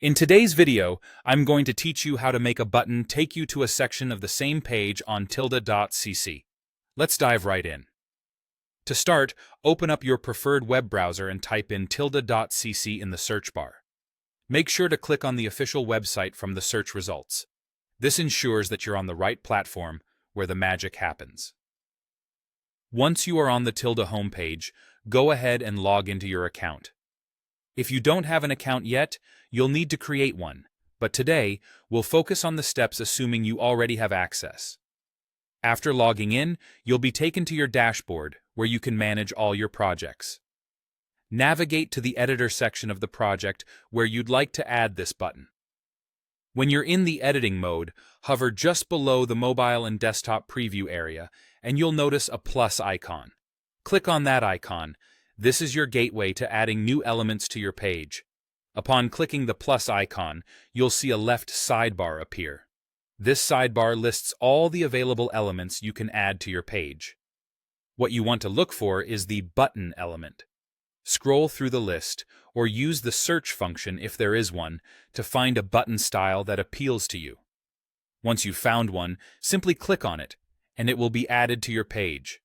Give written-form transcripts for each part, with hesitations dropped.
In today's video, I'm going to teach you how to make a button take you to a section of the same page on Tilda.cc. Let's dive right in. To start, open up your preferred web browser and type in Tilda.cc in the search bar. Make sure to click on the official website from the search results. This ensures that you're on the right platform where the magic happens. Once you are on the Tilda homepage, go ahead and log into your account. If you don't have an account yet, you'll need to create one, but today we'll focus on the steps assuming you already have access. After logging in, you'll be taken to your dashboard where you can manage all your projects. Navigate to the editor section of the project where you'd like to add this button. When you're in the editing mode, hover just below the mobile and desktop preview area and you'll notice a plus icon. Click on that icon. This is your gateway to adding new elements to your page. Upon clicking the plus icon, you'll see a left sidebar appear. This sidebar lists all the available elements you can add to your page. What you want to look for is the button element. Scroll through the list, or use the search function if there is one, to find a button style that appeals to you. Once you've found one, simply click on it, and it will be added to your page.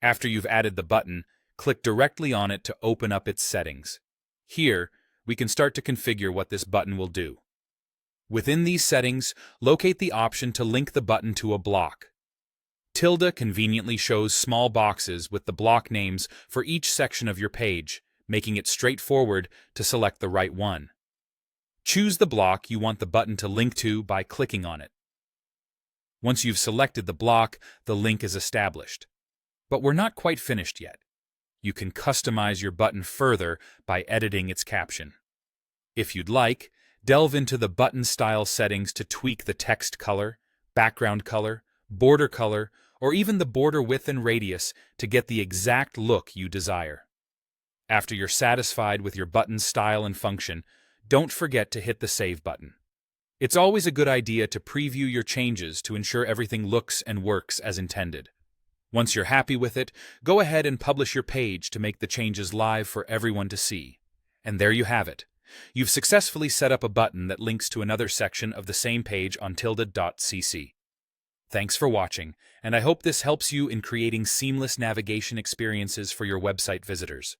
After you've added the button, click directly on it to open up its settings. Here, we can start to configure what this button will do. Within these settings, locate the option to link the button to a block. Tilda conveniently shows small boxes with the block names for each section of your page, making it straightforward to select the right one. Choose the block you want the button to link to by clicking on it. Once you've selected the block, the link is established. But we're not quite finished yet. You can customize your button further by editing its caption. If you'd like, delve into the button style settings to tweak the text color, background color, border color, or even the border width and radius to get the exact look you desire. After you're satisfied with your button's style and function, don't forget to hit the Save button. It's always a good idea to preview your changes to ensure everything looks and works as intended. Once you're happy with it, go ahead and publish your page to make the changes live for everyone to see. And there you have it. You've successfully set up a button that links to another section of the same page on Tilda.cc. Thanks for watching, and I hope this helps you in creating seamless navigation experiences for your website visitors.